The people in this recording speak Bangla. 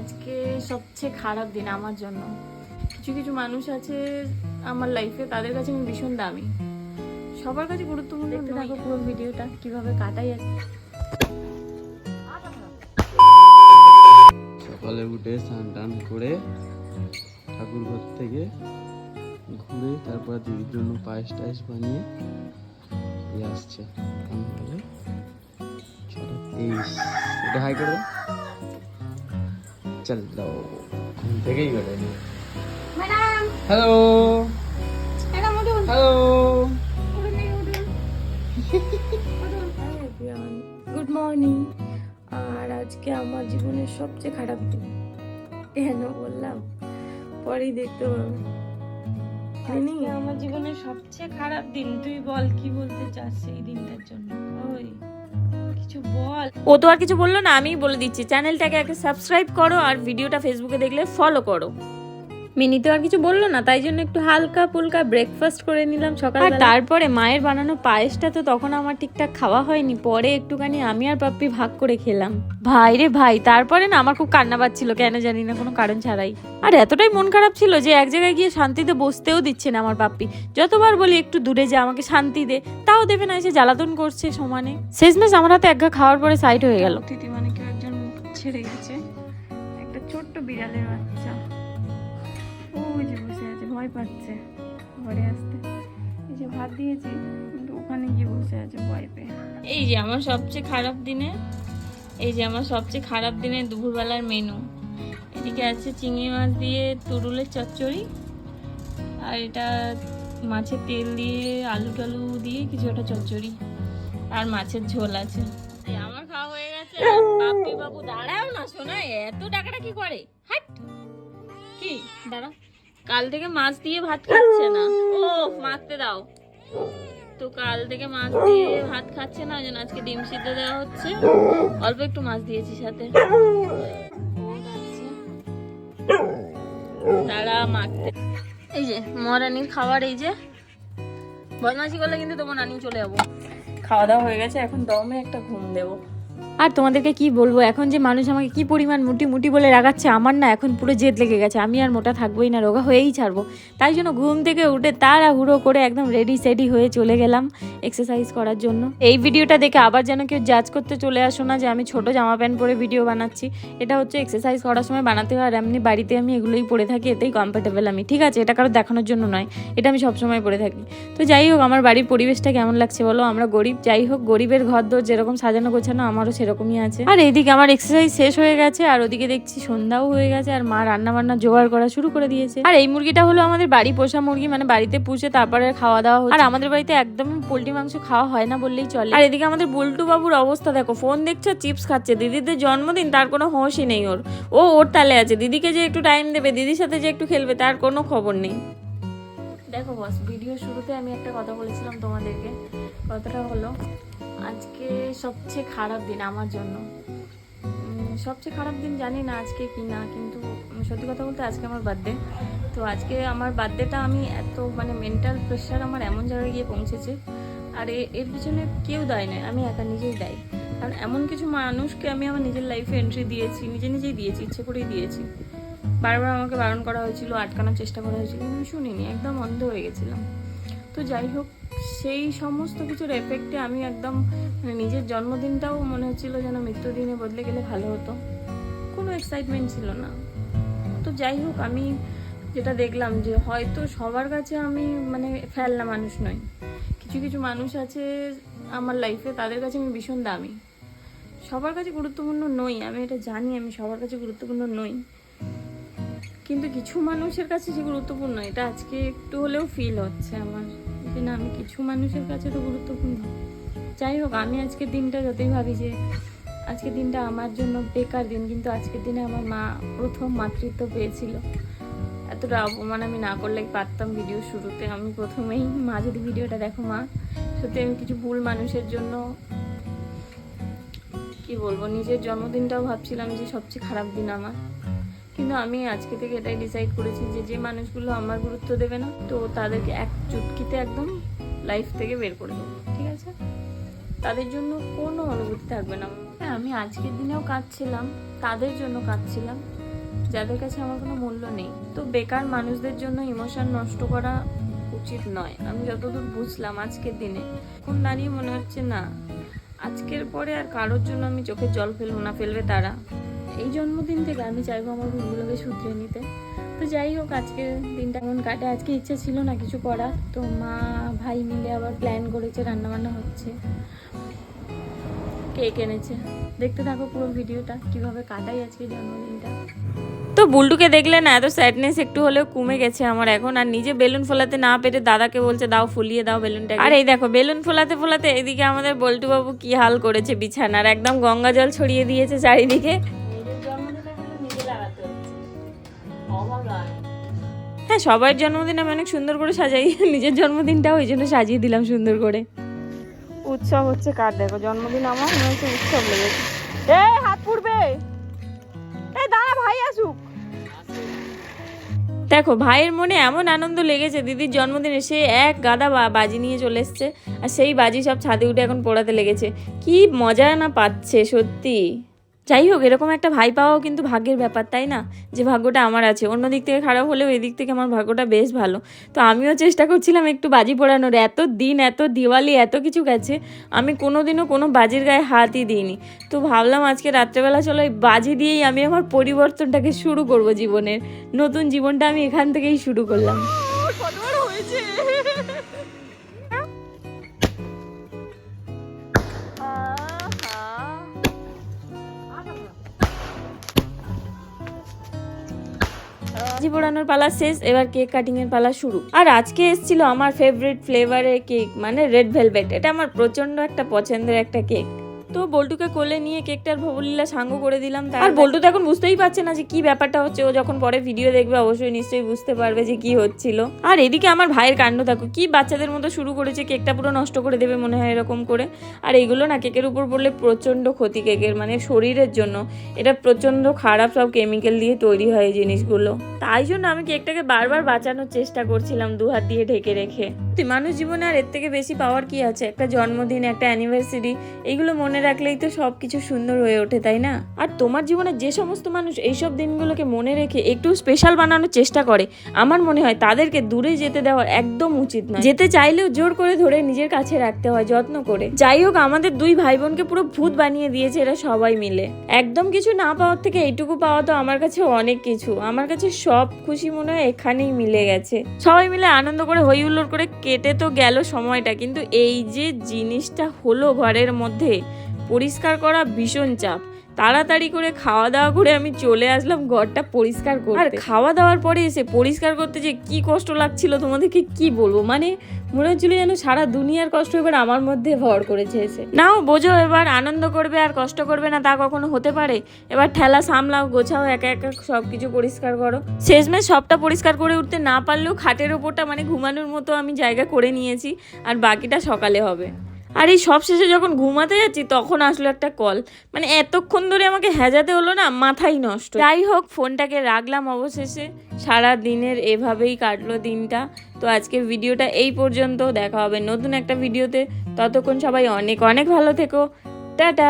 আজকে সবচেয়ে খারাপ দিন আমার জন্য। কিছু কিছু মানুষ আছে আমার লাইফে, তাদের কাছে আমি ভীষণ দামি, সবার কাছে গুরুত্বপূর্ণ। দেখতে থাকো পুরো ভিডিওটা কিভাবে কাটাই। সকালে উঠে স্নান টান করে ঠাকুর ঘর থেকে ঘুরে তারপর দিদির জন্য পায়েস টায়েস বানিয়ে আসছে। এটা হাই করে চল দাও, ঘুম থেকেই করে। Hello hello, good morning. আর আজকে আমার জীবনের সবচেয়ে খারাপ দিন। কেন বললাম পরেই দেখতে পাবে। আমার জীবনের সবচেয়ে খারাপ দিন। তুই বল কি বলতে চাস সেই দিনটার জন্য? ওই কিছু বল। ও তো আর কিছু বললো না, আমিই বলে দিচ্ছি। চ্যানেলটাকে আগে সাবস্ক্রাইব করো আর ভিডিওটা ফেসবুকে দেখলে ফলো করো। মিনি তো আর কিছু বললো না, তাই জন্য একটু হালকা ফুলকা ব্রেকফাস্ট করে নিলাম সকালে। আর তারপরে মায়ের বানানো পায়েসটা তো তখন আমার ঠিকঠাক খাওয়া হয়নি, পরে একটুখানি আমি আর পাপ্পি ভাগ করে খেলাম। ভাই রে ভাই, তারপরে না আমার খুব কান্না পাচ্ছিল, কেন জানি না, কোনো কারণ ছাড়াই। আর এতটাই মন খারাপ ছিল যে এক জায়গায় গিয়ে শান্তিতে বসতেও দিচ্ছে না আমার পাপ্পি। যতবার বলি একটু দূরে যা, আমাকে শান্তি দে, তাও দেবে না, এসে জ্বালাতন করছে সমানে। শেষমেশ আমার হাতে এক ঘা খাওয়ার পরে সাইড হয়ে গেল। অতিথি মানে কেউ একজন ছেড়ে গেছে, একটা ছোট্ট বিড়ালের বাচ্চা। ওই যে বসে আছে, ভয় পাচ্ছে ঘরে আসতে। এই যে ভাত দিয়েছি, কিন্তু ওখানে গিয়ে বসে আছে ভয় পেয়ে। এই যে আমার সবচেয়ে খারাপ দিনে, দুপুরবেলার মেনু। এদিকে আছে চিংড়ি মাছ দিয়ে তুরুলের চচ্চড়ি, আর এটা মাছের তেল দিয়ে আলু টালু দিয়ে কিছু একটা চচ্চড়ি, আর মাছের ঝোল আছে। আমার খাওয়া হয়ে গেছে। বাপি বাবু দাঁড়াও না, শোনা এত টাকাটা কি করে? হাট কি দাঁড়া, কাল থেকে মাছ দিয়ে ভাত খাচ্ছে না। ও মাখতে দাও তো, কাল থেকে মাছ দিয়ে ভাত খাচ্ছে না, ওই জন্য আজকে ডিম সিদ্ধ দেওয়া হচ্ছে। অল্প একটু মাছ দিয়েছি সাথে। দাঁড়া মাখতে। এই যে মহারানীর খাবার, এই যে বদমাশি করলে কিন্তু তোমার নানি চলে যাবো। খাওয়া দাওয়া হয়ে গেছে, এখন দমে একটা ঘুম দেবো। আর তোমাদেরকে কি বলবো, এখন যে মানুষ আমাকে কি পরিমাণ মুটি মুটি বলে রাগাচ্ছে, আমার না এখন পুরো জেদ লেগে গেছে। আমি আর মোটা থাকবোই না, রোগা হয়েই ছাড়বো। তাই জন্য ঘুম থেকে উঠে তাড়াহুড়ো করে একদম রেডি সেডি হয়ে চলে গেলাম এক্সারসাইজ করার জন্য। এই ভিডিওটা দেখে আবার যেন কেউ জাজ করতে চলে আসো না যে আমি ছোট জামা প্যান্ট পরে ভিডিও বানাচ্ছি। এটা হচ্ছে এক্সারসাইজ করার সময় বানাতে হয়, আর এমনি বাড়িতে আমি এগুলোই পরে থাকি, এতেই কমফর্টেবল আমি। ঠিক আছে, এটা কারো দেখানোর জন্য নয়, এটা আমি সবসময় পরে থাকি। তো যাই হোক, আমার বাড়ির পরিবেশটা কেমন লাগছে বলো? আমরা গরিব, যাই হোক গরিবের ঘর দোর যেরকম সাজানো গোছানো আমারও সেরকমই আছে। আর এইদিকে আমার এক্সারসাইজ শেষ হয়ে গেছে, আর ওদিকে দেখছি সন্ধ্যাও হয়ে গেছে, আর মা রান্না বান্না জোগাড় করা শুরু করে দিয়েছে। আর এই মুরগিটা হলো আমাদের বাড়ি পোষা মুরগি, মানে বাড়িতে পুষে তারপরে খাওয়া দাওয়া হচ্ছে। আর আমাদের বাড়িতে একদম পোল্ট্রি মাংস খাওয়া হয় না বললেই চলে। আর এদিকে আমাদের বুল্টু বাবুর অবস্থা দেখো, ফোন দেখছে, চিপস খাচ্ছে। দিদিদের জন্মদিন, তার কোনো হোশই নেই ওর। ওর তালে আছে, দিদিকে যে একটু টাইম দেবে, দিদির সাথে যে একটু খেলবে, তার কোনো খবর নেই। দেখো বস, ভিডিও শুরুতে আমি একটা কথা বলেছিলাম তোমাদেরকে। কথাটা হলো আজকে সবচেয়ে খারাপ দিন আমার জন্য। সবচেয়ে খারাপ দিন জানি না আজকে কি না, কিন্তু সত্যি কথা বলতে আজকে আমার বার্থডে। তো আজকে আমার বার্থডেটা আমি এত মানে মেন্টাল প্রেশার আমার এমন জায়গায় গিয়ে পৌঁছেছে, আর এর পিছনে কেউ দায় নয়, আমি একা নিজেই দায়ী। কারণ এমন কিছু মানুষকে আমি আমার নিজের লাইফে এন্ট্রি দিয়েছি, নিজেই দিয়েছি, ইচ্ছে করেই দিয়েছি। বারবার আমাকে বারণ করা হয়েছিল, আটকানোর চেষ্টা করা হয়েছিল, আমি শুনিনি, একদম অন্ধ হয়ে গেছিলাম। তো যাই হোক, সেই সমস্ত কিছুর এফেক্টে আমি একদম মানে নিজের জন্মদিনটাও মনে হচ্ছিল যেন মৃত্যুদিনে বদলে গেলে ভালো হতো। কোনো এক্সাইটমেন্ট ছিল না। তো যাই হোক, আমি যেটা দেখলাম যে হয়তো সবার কাছে আমি মানে ফেলনা মানুষ নই। কিছু কিছু মানুষ আছে আমার লাইফে, তাদের কাছে আমি ভীষণ দামি, সবার কাছে গুরুত্বপূর্ণ নই। আমি এটা জানি, আমি সবার কাছে গুরুত্বপূর্ণ নই, কিন্তু কিছু মানুষের কাছে যে গুরুত্বপূর্ণ, এটা আজকে একটু হলেও ফিল হচ্ছে আমার, যে না আমি কিছু মানুষের কাছে তো গুরুত্বপূর্ণ। যাই হোক, আমি আজকের দিনটা যতই ভাবি যে আজকের দিনটা আমার জন্য বেকার দিন, কিন্তু আজকের দিনে আমার মা প্রথম মাতৃত্ব পেয়েছিল। এতটা অপমান আমি না করলে পারতাম ভিডিও শুরুতে। আমি প্রথমেই, মা যদি ভিডিওটা দেখো মা, সত্যি আমি কিছু ভুল মানুষের জন্য কি বলবো, নিজের জন্মদিনটাও ভাবছিলাম যে সবচেয়ে খারাপ দিন আমার। কিন্তু আমি আজকে থেকে এটাই ডিসাইড করেছি যে যে মানুষগুলো আমার গুরুত্ব দেবে না, তো তাদেরকে এক চুটকিতে একদম লাইফ থেকে বের করে দেবো। ঠিক আছে, তাদের জন্য কোনো অনুভূতি থাকবে না। হ্যাঁ, আমি আজকের দিনেও কাঁদছিলাম, তাদের জন্য কাঁদছিলাম, যাদের কাছে আমার কোনো মূল্য নেই। তো বেকার মানুষদের জন্য ইমোশন নষ্ট করা উচিত নয়, আমি যতদূর বুঝলাম আজকের দিনে। এখন দাঁড়িয়ে মনে হচ্ছে না, আজকের পরে আর কারোর জন্য আমি চোখের জল ফেলবো না, ফেলবে তারা। এই জন্মদিন থেকে আমি চাইবো আমার ভুলগুলোকে শুধরে নিতে। তো যাই হোক, আজকের দিনটা এমন কাটে। আজকে ইচ্ছা ছিল না কিছু করার, তো মা ভাই মিলে আবার প্ল্যান করেছে, রান্নাবান্না হচ্ছে, কেক এনেছে। দেখতে থাকো পুরো ভিডিওটা, কিভাবে কাটাই আজকে জন্মদিনটা। তো বুলটুকে দেখলে না, এত স্যাডনেস একটু হলেও কমে গেছে আমার এখন। আর নিজে বেলুন ফোলাতে না পেরে দাদাকে বলছে দাও ফুলিয়ে দাও বেলুনটা। আর এই দেখো বেলুন ফোলাতে ফোলাতে এদিকে আমাদের বল্টু বাবু কি হাল করেছে বিছানার, একদম গঙ্গা জল ছড়িয়ে দিয়েছে চারিদিকে। হ্যাঁ, সবার জন্মদিন আমি অনেক সুন্দর করে সাজাই, নিজের জন্মদিনটাও ওই জন্য সাজিয়ে দিলাম সুন্দর করে। উৎসব হচ্ছে কার, দেখো জন্মদিন আমার মনে হচ্ছে উৎসব লেগেছে। এই হাত পুড়বে, এই দাঁড়া ভাই আসুক। দেখো ভাইয়ের মনে এমন আনন্দ লেগেছে দিদির জন্মদিনে, সে এক গাদা বাজি নিয়ে চলে এসছে, আর সেই বাজি সব ছাদে উঠে এখন পোড়াতে লেগেছে। কি মজা না পাচ্ছে সত্যি। যাই হোক, এরকম একটা ভাই পাওয়াও কিন্তু ভাগ্যের ব্যাপার, তাই না? যে ভাগ্যটা আমার আছে। অন্য দিক থেকে খারাপ হলেও এদিক থেকে আমার ভাগ্যটা বেশ ভালো। তো আমিও চেষ্টা করছিলাম একটু বাজি পোড়ানোর। এত দিন, এত দিওয়ালি, এত কিছু গেছে, আমি কোনোদিনও কোনো বাজির গায়ে হাতই দিইনি। তো ভাবলাম আজকে রাত্রেবেলা চলো এই বাজি দিয়েই আমি আমার পরিবর্তনটাকে শুরু করব জীবনের। নতুন জীবনটা আমি এখান থেকেই শুরু করলাম। হয়েছে বাজি পোড়ানোর পালা শেষ, এবার কেক কাটিং এর পালা শুরু। আর আজকে এসেছিল আমার ফেভারিট ফ্লেভারের কেক, মানে রেড ভেলভেট। এটা আমার প্রচন্ড একটা পছন্দের একটা কেক। তো বল্টুকে কোলে নিয়ে কেকটার ভবলীলা সাঙ্গ করে দিলাম। আর বল্টু তো এখন বুঝতেই পারছে না যে কি ব্যাপারটা হচ্ছে। ও যখন পরে ভিডিও দেখবে অবশ্যই নিশ্চয়ই বুঝতে পারবে যে কি হচ্ছিল। আর এদিকে আমার ভাইয়ের কাণ্ড দেখো, কি বাচ্চাদের মতো শুরু করেছে, কেকটা পুরো নষ্ট করে দেবে মনে হয় এরকম করে। আর এইগুলো না কেকের উপর পড়লে প্রচন্ড ক্ষতি কেকের, মানে শরীরের জন্য এটা প্রচন্ড খারাপ, সব কেমিক্যাল দিয়ে তৈরি হয় এই জিনিসগুলো। তাই জন্য আমি কেকটাকে বারবার বাঁচানোর চেষ্টা করছিলাম দু হাত দিয়ে ঢেকে রেখে। মানুষ জীবনে আর এর থেকে বেশি পাওয়ার কি আছে? একটা জন্মদিন, একটা অ্যানিভার্সারি, এইগুলো মনে রাখলেই তো সব কিছু সুন্দর হয়ে ওঠে, তাই না? আর তোমার জীবনে যে সমস্ত মানুষ এইসব দিনগুলোকে মনে রেখে একটু স্পেশাল বানানোর চেষ্টা করে, আমার মনে হয় তাদেরকে দূরে যেতে দেওয়া একদম উচিত নয়। যেতে চাইলেও জোর করে ধরে নিজের কাছে রাখতে হয় যত্ন করে। যাই হোক, আমাদের দুই ভাই বোনকে পুরো ভূত বানিয়ে দিয়েছে এরা সবাই মিলে। একদম কিছু না পাওয়ার থেকে এইটুকু পাওয়া তো আমার কাছে অনেক কিছু। আমার কাছে সব খুশি মনে হয় এখানেই মিলে গেছে। সবাই মিলে আনন্দ করে হই হুল্লোড় করে কেটে তো গেল সময়টা, কিন্তু এই যে জিনিসটা হলো ঘরের মধ্যে, পরিষ্কার করা ভীষণ চাপ। তাড়াতাড়ি করে খাওয়া দাওয়া করে আমি চলে আসলাম ঘরটা পরিষ্কার করতে। আর খাওয়া দাওয়ার পরে এসে পরিষ্কার করতে যে কি কষ্ট লাগছিল তোমাদেরকে কি বলবো। মানে মনে হচ্ছিল যেন সারা দুনিয়ার কষ্ট এবার আমার মধ্যে ভর করেছে এসে। নাও বোঝো, এবার আনন্দ করবে আর কষ্ট করবে না তা কখনো হতে পারে? এবার ঠেলা সামলাও, গোছাও, একা একা সবকিছু পরিষ্কার করো। শেষমেশ সবটা পরিষ্কার করে উঠতে না পারলেও খাটের ওপরটা মানে ঘুমানোর মতো আমি জায়গা করে নিয়েছি, আর বাকিটা সকালে হবে। আর এই সব শেষে যখন ঘুমাতে যাচ্ছি তখন আসলো একটা কল, মানে এতক্ষণ ধরে আমাকে হ্যাজাতে হলো না, মাথাই নষ্ট। যাই হোক, ফোনটাকে রাখলাম অবশেষে। সারা দিনের এভাবেই কাটলো দিনটা। তো আজকের ভিডিওটা এই পর্যন্ত, দেখা হবে নতুন একটা ভিডিওতে। ততক্ষণ সবাই অনেক অনেক ভালো থেকো, টাটা।